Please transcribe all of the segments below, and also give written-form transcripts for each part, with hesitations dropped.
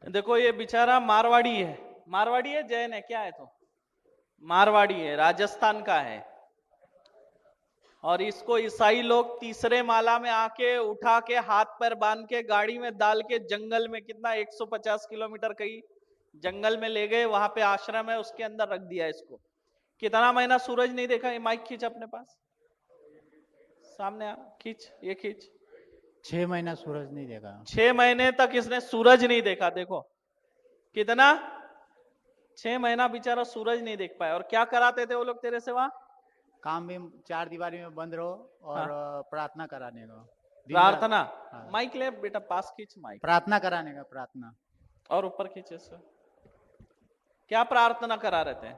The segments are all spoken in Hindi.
देखो ये बेचारा मारवाड़ी है, मारवाड़ी है जैन है क्या है, तो मारवाड़ी है, राजस्थान का है। और इसको ईसाई लोग तीसरे माला में आके उठा के हाथ पैर बांध के गाड़ी में डाल के जंगल में, कितना 150 किलोमीटर कहीं जंगल में ले गए, वहां पे आश्रम है उसके अंदर रख दिया इसको। कितना महीना सूरज नहीं देखा। ये माइक खींच अपने पास, सामने आ, खींच, ये खींच। 6 महीना सूरज नहीं देखा। 6 महीने तक इसने सूरज नहीं देखा। देखो कितना, 6 महीना बेचारा सूरज नहीं देख पाया। और क्या कराते थे वो लोग तेरे से वहां? काम भी 4 दीवारी में बंद रहो और हाँ, प्रार्थना कराने का दिन रात। प्रार्थना। हाँ, माइक ले बेटा, पास खींच माइक, प्रार्थना कराने का, प्रार्थना। और ऊपर खींचे से। क्या प्रार्थना करा रहे थे?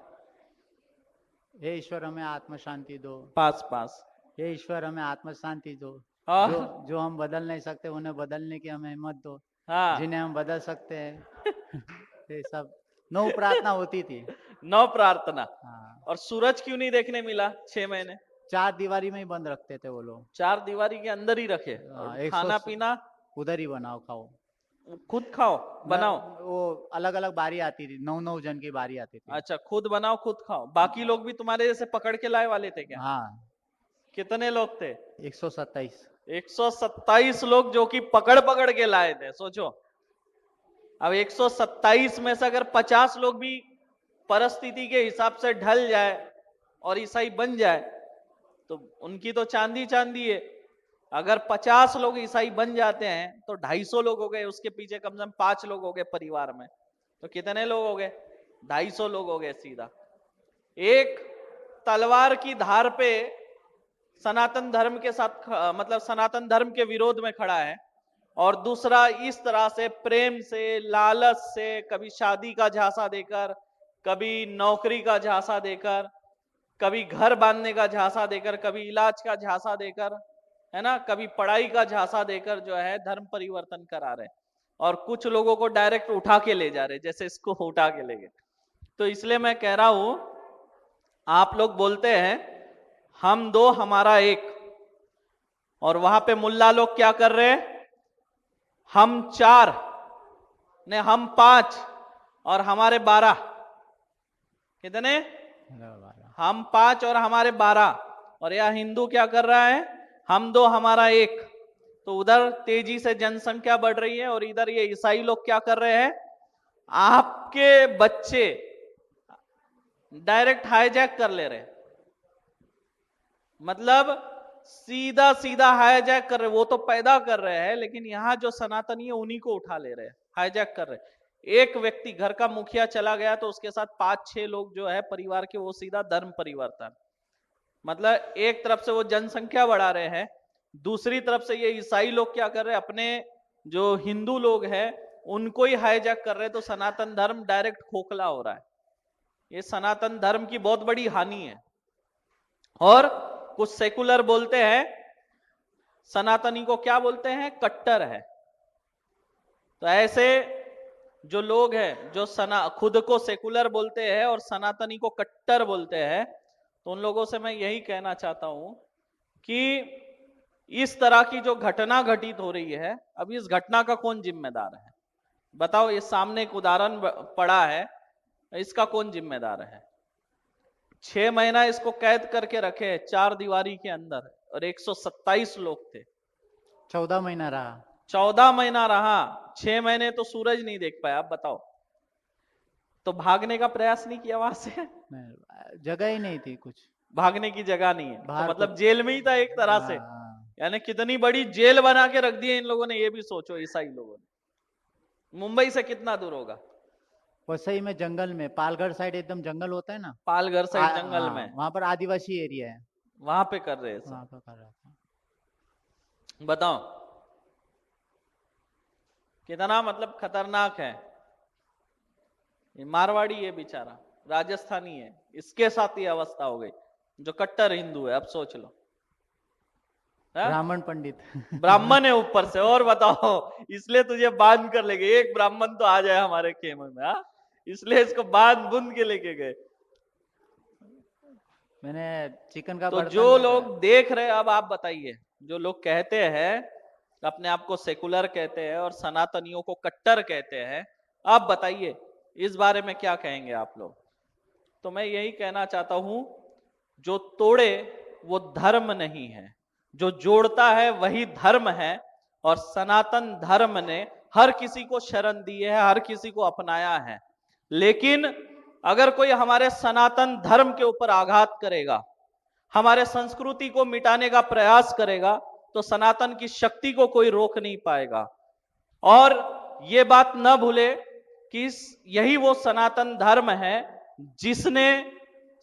हे ईश्वर हमें आत्म शांति दो। पास पास। हे ईश्वर हमें आत्म शांति दो। हाँ जो जो हम बदल नहीं सकते उन्हें बदलने की हमें हिम्मत दो। हाँ। जिन्हें हम बदल सकते हैं ये सब 9 प्रार्थना होती थी। 9 प्रार्थना। हाँ, और सूरज क्यों नहीं देखने मिला 6 महीने? 4 दीवारी में ही बंद रखते थे वो लोग। 4 दीवारी के अंदर ही रखे, और 100 खाना पीना उधर ही बनाओ खाओ। खुद खाओ, बनाओ। वो अलग अलग बारी आती थी, 9 जन की बारी आती थी। अच्छा, खुद बनाओ खुद खाओ। बाकी लोग भी तुम्हारे जैसे पकड़ के लाए वाले थे क्या? हाँ, कितने लोग थे? 127। 127 लोग जो कि पकड़ पकड़ के लाए थे, सोचो। अब 127 में से अगर 50 लोग भी परिस्थिति के हिसाब से ढल जाए और ईसाई बन जाए तो उनकी तो चांदी चांदी है। अगर 50 लोग ईसाई बन जाते हैं तो 250 लोग हो गए, उसके पीछे कम से कम 5 लोग हो गए परिवार में, तो कितने लोग हो गए? 250 लोग हो गए सीधा। एक तलवार की धार पे सनातन धर्म के साथ, मतलब सनातन धर्म के विरोध में खड़ा है, और दूसरा इस तरह से प्रेम से, लालच से, कभी शादी का झांसा देकर, कभी नौकरी का झांसा देकर, कभी घर बांधने का झांसा देकर, कभी इलाज का झांसा देकर, है ना, कभी पढ़ाई का झांसा देकर जो है धर्म परिवर्तन करा रहे। और कुछ लोगों को डायरेक्ट उठा के ले जा रहे, जैसे इसको उठा के ले गए। तो इसलिए मैं कह रहा हूं, आप लोग बोलते हैं हम दो हमारा एक, और वहां पे मुल्ला लोग क्या कर रहे हैं? हम 4 ने, हम 5 और हमारे 12। कितने? हम 5 और हमारे 12। और यह हिंदू क्या कर रहा है? हम 2 हमारा 1। तो उधर तेजी से जनसंख्या बढ़ रही है और इधर ये ईसाई लोग क्या कर रहे हैं? आपके बच्चे डायरेक्ट हाईजैक कर ले रहे, मतलब सीधा सीधा हाईजैक कर रहे। वो तो पैदा कर रहे हैं, लेकिन यहां जो सनातनी है उन्हीं को उठा ले रहे हैं, हाईजैक कर रहे हैं। एक व्यक्ति, घर का मुखिया चला गया तो उसके साथ 5-6 लोग जो है परिवार के, वो सीधा धर्म परिवर्तन। मतलब एक तरफ से वो जनसंख्या बढ़ा रहे हैं, दूसरी तरफ से ये ईसाई लोग क्या कर रहे हैं? अपने जो हिंदू लोग हैं उनको ही हाईजैक कर रहे हैं। तो सनातन धर्म डायरेक्ट खोखला हो रहा है। ये सनातन धर्म की बहुत बड़ी हानि है। और कुछ सेकुलर बोलते हैं, सनातनी को क्या बोलते हैं? कट्टर है। तो ऐसे जो लोग हैं जो खुद को सेकुलर बोलते हैं और सनातनी को कट्टर बोलते हैं, तो उन लोगों से मैं यही कहना चाहता हूं कि इस तरह की जो घटना घटित हो रही है, अब इस घटना का कौन जिम्मेदार है? बताओ। ये सामने एक उदाहरण पड़ा है, इसका कौन जिम्मेदार है? 6 महीना इसको कैद करके रखे 4 दीवारी के अंदर, और 127 लोग थे। 14 महीना रहा। 14 महीना रहा, 6 महीने तो सूरज नहीं देख पाया। आप बताओ, तो भागने का प्रयास नहीं किया वहां से? जगह ही नहीं थी कुछ, भागने की जगह नहीं है, तो बाहर मतलब कुछ। जेल में ही था एक तरह से। हाँ, यानी कितनी बड़ी जेल बना के रख दी है इन लोगों ने, ये भी सोचो। ईसाई लोगों ने मुंबई से कितना दूर होगा? वसई में जंगल में, पालगढ़ साइड एकदम जंगल होता है ना। पालघर साइड जंगल हाँ, में, वहां पर आदिवासी एरिया है। वहां पे कर रहे हैं सब। वहां पर कर रहा था। बताओ कितना मतलब खतरनाक है। ये मारवाड़ी है बेचारा, राजस्थानी है, इसके साथ ये अवस्था हो गई, जो कट्टर हिंदू है। अब सोच लो, ब्राह्मण पंडित ब्राह्मण है ऊपर से। और बताओ, इसलिए तुझे बांध कर ले गए। एक ब्राह्मण तो आ जाए हमारे खेमे में, हा? इसलिए इसको बांध बुंद के लेके गए। मैंने चिकन का तो बर्तन जो देखा। लोग देख रहे, अब आप बताइए, जो लोग कहते हैं अपने आप को सेकुलर कहते हैं और सनातनियों को कट्टर कहते हैं, आप बताइए इस बारे में क्या कहेंगे आप लोग। तो मैं यही कहना चाहता हूं, जो तोड़े वो धर्म नहीं है, जो जोड़ता है वही धर्म है। और सनातन धर्म ने हर किसी को शरण दी है, हर किसी को अपनाया है। लेकिन अगर कोई हमारे सनातन धर्म के ऊपर आघात करेगा, हमारे संस्कृति को मिटाने का प्रयास करेगा, तो सनातन की शक्ति को कोई रोक नहीं पाएगा। और ये बात न भूले कि यही वो सनातन धर्म है जिसने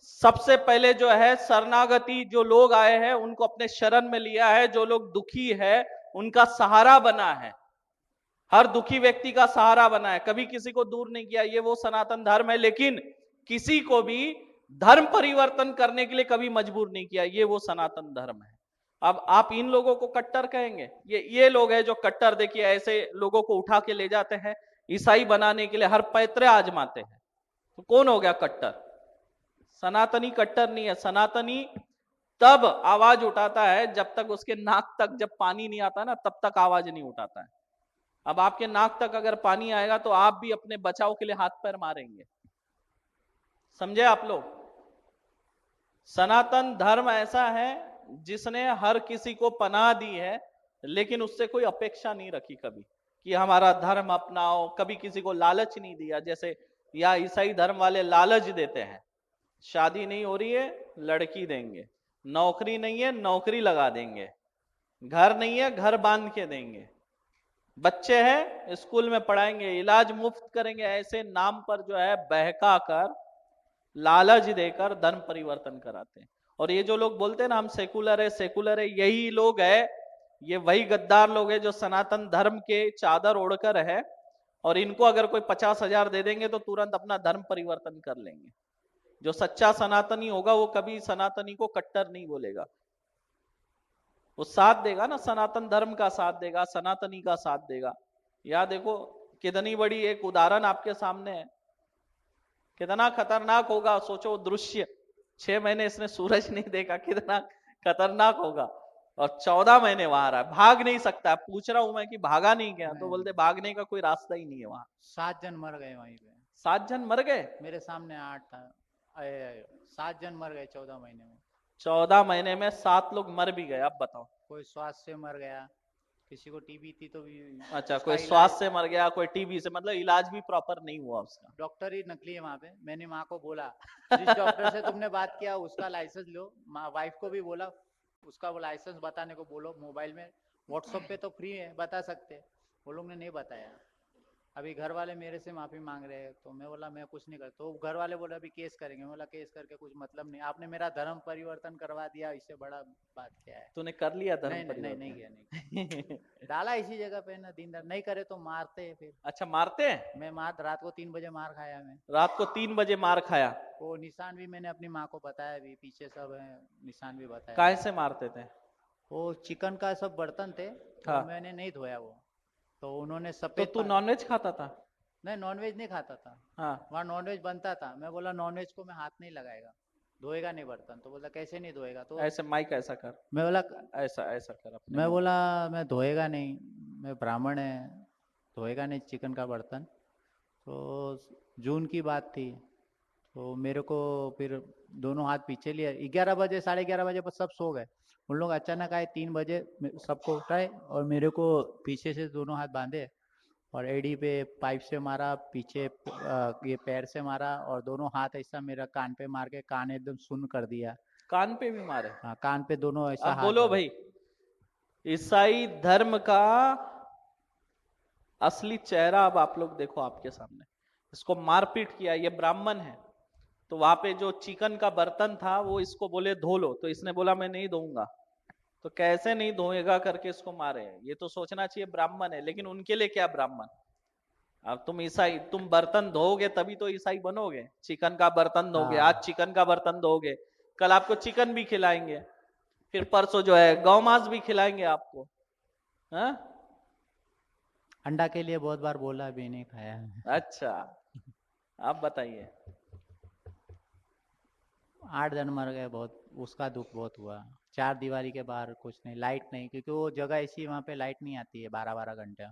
सबसे पहले जो है शरणागति, जो लोग आए हैं उनको अपने शरण में लिया है, जो लोग दुखी है उनका सहारा बना है, हर दुखी व्यक्ति का सहारा बना है, कभी किसी को दूर नहीं किया। ये वो सनातन धर्म है। लेकिन किसी को भी धर्म परिवर्तन करने के लिए कभी मजबूर नहीं किया, ये वो सनातन धर्म है। अब आप इन लोगों को कट्टर कहेंगे, ये लोग हैं जो कट्टर, देखिए ऐसे लोगों को उठा के ले जाते हैं ईसाई बनाने के लिए, हर पैतरे आजमाते हैं। तो कौन हो गया कट्टर? सनातनी कट्टर नहीं है। सनातनी तब आवाज उठाता है जब तक उसके नाक तक जब पानी नहीं आता ना, तब तक आवाज नहीं उठाता है। अब आपके नाक तक अगर पानी आएगा तो आप भी अपने बचाव के लिए हाथ पैर मारेंगे। समझे आप लोग? सनातन धर्म ऐसा है जिसने हर किसी को पनाह दी है, लेकिन उससे कोई अपेक्षा नहीं रखी कभी कि हमारा धर्म अपनाओ। कभी किसी को लालच नहीं दिया, जैसे या ईसाई धर्म वाले लालच देते हैं, शादी नहीं हो रही है लड़की देंगे, नौकरी नहीं है नौकरी लगा देंगे, घर नहीं है घर बांध के देंगे, बच्चे हैं स्कूल में पढ़ाएंगे, इलाज मुफ्त करेंगे। ऐसे नाम पर जो है बहका कर, लालच देकर धर्म परिवर्तन कराते हैं। और ये जो लोग बोलते हैं ना हम सेकुलर है सेकुलर है, यही लोग है, ये वही गद्दार लोग है जो सनातन धर्म के चादर ओढ़कर है। और इनको अगर कोई 50,000 दे देंगे तो तुरंत अपना धर्म परिवर्तन कर लेंगे। जो सच्चा सनातनी होगा वो कभी सनातनी को कट्टर नहीं बोलेगा, वो साथ देगा ना, सनातन धर्म का साथ देगा, सनातनी का साथ देगा। या देखो कितनी बड़ी एक उदाहरण आपके सामने है, कितना खतरनाक होगा सोचो दृश्य। 6 महीने इसने सूरज नहीं देखा, कितना खतरनाक होगा। और 14 महीने वहां रहा, भाग नहीं सकता। पूछ रहा हूं मैं कि भागा नहीं गया, तो बोलते भागने का कोई रास्ता ही नहीं है वहां। 7 जन मर गए वहीं पे। 7 जन मर गए मेरे सामने 8 था। 7 जन मर गए 14 महीने में। 14 महीने में 7 लोग मर भी गए। अब बताओ। कोई स्वास्थ्य से मर गया, किसी को टीबी थी तो भी अच्छा, उसका कोई इलाज। स्वास्थ्य से मर गया, कोई टीबी से, मतलब इलाज भी प्रॉपर नहीं हुआ उसका। डॉक्टर ही नकली है वहां पे। मैंने माँ को बोला जिस डॉक्टर से तुमने बात किया उसका लाइसेंस लो। वाइफ को भी बोला उसका वो लाइसेंस बताने को बोलो। मोबाइल में व्हाट्सएप पे तो फ्री है, बता सकते। वो लोग ने नहीं बताया। अभी घर वाले मेरे से माफी मांग रहे हैं, तो मैं बोला मैं कुछ नहीं करता। तो घर वाले बोला अभी केस करेंगे। मैं बोला केस करके कुछ मतलब नहीं, आपने मेरा धर्म परिवर्तन करवा दिया, इससे बड़ा बात क्या है। तूने कर लिया धर्म नहीं परिवर्तन? नहीं किया, नहीं किया। डाला इसी जगह पे ना, दिन रात नहीं करे तो मारते हैं फिर। अच्छा, मारते हैं? मैं मार रात को 3 बजे मार खाया मैं। रात को 3 बजे मार खाया? वो निशान भी मैंने अपनी माँ को बताया, भी पीछे सब है, निशान भी बताया। काय से मारते थे? वो चिकन का सब बर्तन थे, तो हाँ। मैंने नहीं धोया वो, तो उन्होंने तो सफेद तू नॉनवेज खाता था? नहीं नॉनवेज नहीं खाता था। हाँ। वहाँ नॉनवेज बनता था। मैं बोला नॉनवेज को मैं हाथ नहीं लगाएगा, धोएगा नहीं बर्तन। तो बोला कैसे नहीं धोएगा? तो ऐसे माइक ऐसा कर, मैं बोला ऐसा ऐसा कर अपने मैं मुंह। बोला मैं धोएगा नहीं, मैं ब्राह्मण है, धोएगा नहीं चिकन का बर्तन। तो जून की बात थी, तो मेरे को फिर दोनों हाथ पीछे लिए। 11 बजे 11:30 बजे पर सब सो गए। उन लोग अचानक आए 3 बजे, सबको उठाए और मेरे को पीछे से दोनों हाथ बांधे और एड़ी पे पाइप से मारा, पीछे ये पैर से मारा और दोनों हाथ ऐसा मेरा कान पे मार के कान एकदम सुन्न कर दिया। कान पे भी मारे? हाँ, कान पे दोनों ऐसा अब हाथ बोलो मारा। भाई, ईसाई धर्म का असली चेहरा अब आप लोग देखो आपके सामने। इसको मारपीट किया, ये ब्राह्मण है। तो वहां पे जो चिकन का बर्तन था वो इसको बोले धो लो, तो इसने बोला मैं नहीं धोऊंगा। तो कैसे नहीं धोएगा करके इसको मारे। ये तो सोचना चाहिए ब्राह्मण है, लेकिन उनके लिए क्या ब्राह्मण। अब तुम ईसाई, तुम बर्तन धोगे तभी तो ईसाई बनोगे। चिकन का बर्तन धोगे, आज हाँ, चिकन का बर्तन धोगे, कल आपको चिकन भी खिलाएंगे, फिर परसों जो है गौ मांस भी खिलाएंगे आपको। हाँ? अंडा के लिए बहुत बार बोला, अभी नहीं खाया। अच्छा, आप बताइए। 8 जन मर गए, बहुत उसका दुख बहुत हुआ। 4 दीवारी के बाहर कुछ नहीं, लाइट नहीं, क्योंकि वो जगह ऐसी वहाँ पे लाइट नहीं आती है 12-12 घंटे।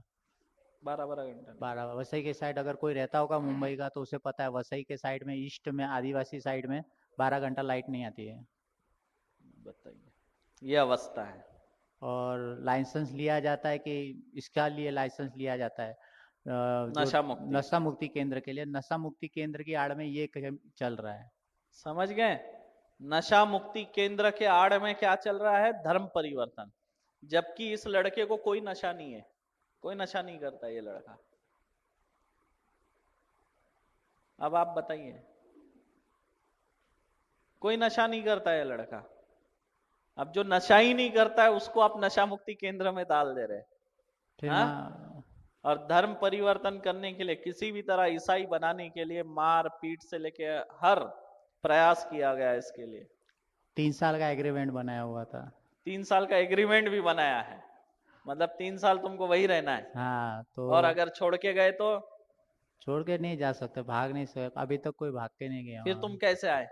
12 घंटा नहीं। 12 वसई के साइड अगर कोई रहता होगा मुंबई का तो उसे पता है, वसई के साइड में ईस्ट में आदिवासी साइड में 12 घंटा लाइट नहीं आती है। बताइए, ये अवस्था है। और लाइसेंस लिया जाता है कि इसका लिए लाइसेंस लिया जाता है जो नशा मुक्ति, नशा मुक्ति केंद्र के लिए, नशा मुक्ति केंद्र की आड़ में ये चल रहा है। समझ गए? नशा मुक्ति केंद्र के आड़ में क्या चल रहा है? धर्म परिवर्तन। जबकि इस लड़के को कोई नशा नहीं है, कोई नशा नहीं करता ये लड़का। अब आप बताइए, कोई नशा नहीं करता ये लड़का। अब जो नशा ही नहीं करता है उसको आप नशा मुक्ति केंद्र में डाल दे रहे। फिर हाँ? वहाँ और धर्म परिवर्तन करने के लिए, किसी भी तरह ईसाई बनाने के लिए मार पीट से लेके हर प्रयास किया गया इसके लिए। 3 साल का एग्रीमेंट बनाया हुआ था। 3 साल का एग्रीमेंट भी बनाया है, मतलब 3 साल तुमको वही रहना है। हाँ तो और अगर छोड़ के गए तो छोड़ के नहीं जा सकते, भाग नहीं सकते, अभी तक कोई भाग के नहीं गया फिर वहाँ। तुम कैसे आए?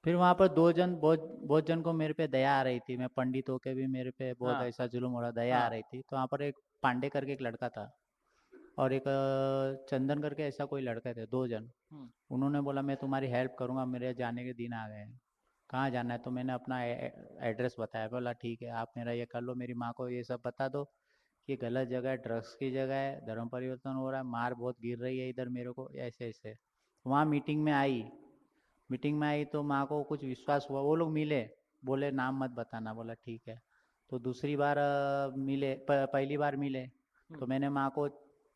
फिर वहाँ पर 2 जन बहुत जन को मेरे पे दया आ रही थी, मैं पंडित होके भी मेरे पे बहुत हाँ ऐसा जुल्म हो रहा, दया आ हाँ रही थी। तो वहाँ पर एक पांडे करके एक लड़का था और एक चंदन करके ऐसा कोई लड़के थे, 2 जन। हम्म, उन्होंने बोला मैं तुम्हारी हेल्प करूंगा, मेरे जाने के दिन आ गए हैं। कहाँ जाना है? तो मैंने अपना एड्रेस बताया। बोला ठीक है, आप मेरा ये कर लो, मेरी माँ को ये सब बता दो कि गलत जगह है, ड्रग्स की जगह है, धर्म परिवर्तन हो रहा है, मार बहुत गिर रही है इधर मेरे को, ऐसे ऐसे। वहाँ मीटिंग में आई तो माँ को कुछ विश्वास हुआ, वो लोग मिले, बोले नाम मत बताना। बोला ठीक है। तो दूसरी बार मिले, पहली बार मिले तो हम्म। मैंने माँ को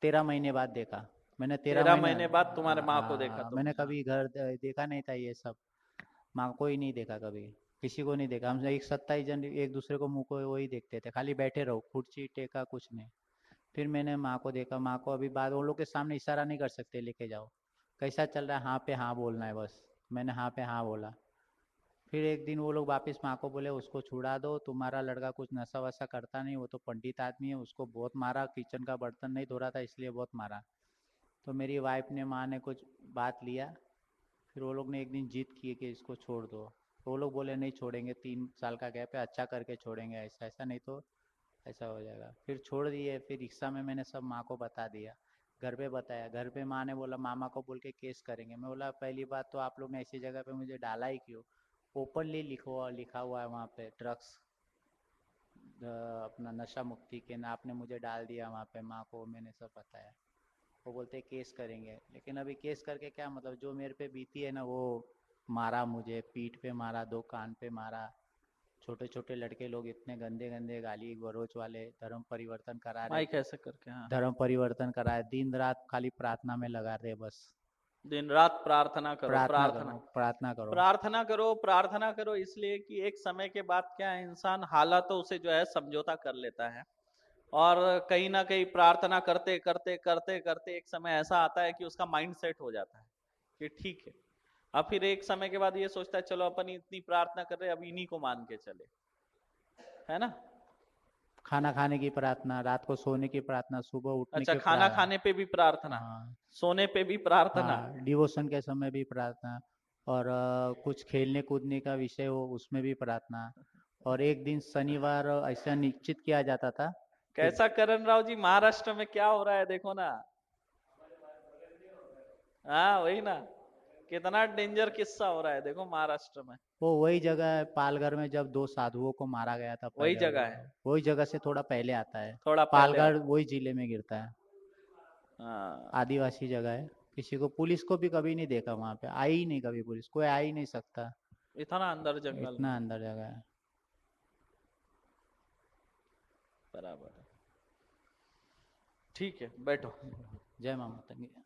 13 महीने बाद देखा। मैंने 13 महीने महीने बाद तुम्हारे माँ को देखा मैंने तुमने? हाँ। कभी घर देखा नहीं था ये सब, माँ को ही नहीं देखा कभी, किसी को नहीं देखा। हम एक 27 जन एक दूसरे को मुंह को वही देखते थे, खाली बैठे रहो, कुर्सी टेका कुछ नहीं। फिर मैंने माँ को देखा, माँ को अभी बात, उन लोग के सामने इशारा नहीं कर सकते लेके जाओ, कैसा चल रहा है, हाँ पे हाँ बोलना है बस। मैंने हाँ पे हाँ बोला। फिर एक दिन वो लोग वापस माँ को बोले उसको छुड़ा दो, तुम्हारा लड़का कुछ नशा वशा करता नहीं, वो तो पंडित आदमी है, उसको बहुत मारा, किचन का बर्तन नहीं धो रहा था इसलिए बहुत मारा। तो मेरी वाइफ ने, माँ ने कुछ बात लिया। फिर वो लोग ने एक दिन जीत की कि इसको छोड़ दो। तो वो लोग बोले नहीं छोड़ेंगे, 3 साल का गैप है, अच्छा करके छोड़ेंगे, ऐसा ऐसा नहीं तो ऐसा हो जाएगा। फिर छोड़ दिए। फिर रिक्शा में मैंने सब माँ को बता दिया, घर पे बताया। घर पे माँ ने बोला मामा को बोल के केस करेंगे। मैं बोला पहली बात तो आप लोग ने ऐसी जगह पे मुझे डाला ही क्यों? ओपनली लिखा हुआ है वहाँ पे ड्रग्स, अपना नशा मुक्ति केंद्र, आपने मुझे डाल दिया वहाँ पे। माँ को मैंने सब बताया। वो बोलते केस करेंगे, लेकिन अभी केस करके क्या मतलब? जो मेरे पे बीती है ना, वो मारा मुझे, पीठ पे मारा, 2 कान पे मारा, छोटे छोटे लड़के लोग इतने गंदे गंदे गाली गलौज वाले, धर्म परिवर्तन करा रहे, माइक ऐसे करके, हाँ। धर्म परिवर्तन करा रहे, दिन रात खाली प्रार्थना में लगा रहे बस। दिन रात प्रार्थना करो, प्रार्थना प्रार्थना। करो, प्रार्थना करो। प्रार्थना करो, प्रार्थना करो, इसलिए कि एक समय के बाद क्या है, इंसान हालातों से जो है समझौता कर लेता है। और कहीं ना कहीं प्रार्थना करते करते करते करते एक समय ऐसा आता है कि उसका माइंड सेट हो जाता है कि ठीक है। अब फिर एक समय के बाद ये सोचता है चलो अपन इतनी प्रार्थना कर रहे हैं, अब इन्हीं को मान के चले, है ना? खाना खाने की प्रार्थना, रात को सोने की प्रार्थना, सुबह उठने अच्छा, की खाना खाने पे भी प्रार्थना, हाँ। सोने पे भी प्रार्थना। हाँ, डिवोशन के समय भी प्रार्थना, और कुछ खेलने कूदने का विषय हो उसमें भी प्रार्थना। और एक दिन शनिवार ऐसा निश्चित किया जाता था कि कैसा करण राव जी, महाराष्ट्र में क्या हो रहा है देखो ना। हाँ वही ना, कितना डेंजर किस्सा हो रहा है देखो महाराष्ट्र में। वो वही जगह है पालघर में जब 2 साधुओं को मारा गया था वही पहले, जगह है, वही जगह से थोड़ा पहले आता है। थोड़ा पहले पालघर आता है। वही जिले में गिरता है, हाँ, आदिवासी जगह है। किसी को, पुलिस को भी कभी नहीं देखा वहां पे, आई ही नहीं कभी पुलिस, कोई आ ही नहीं सकता, इतना अंदर जंगल में। इतना अंदर जगह है। बराबर है। ठीक है, बैठो। जय मां माता की।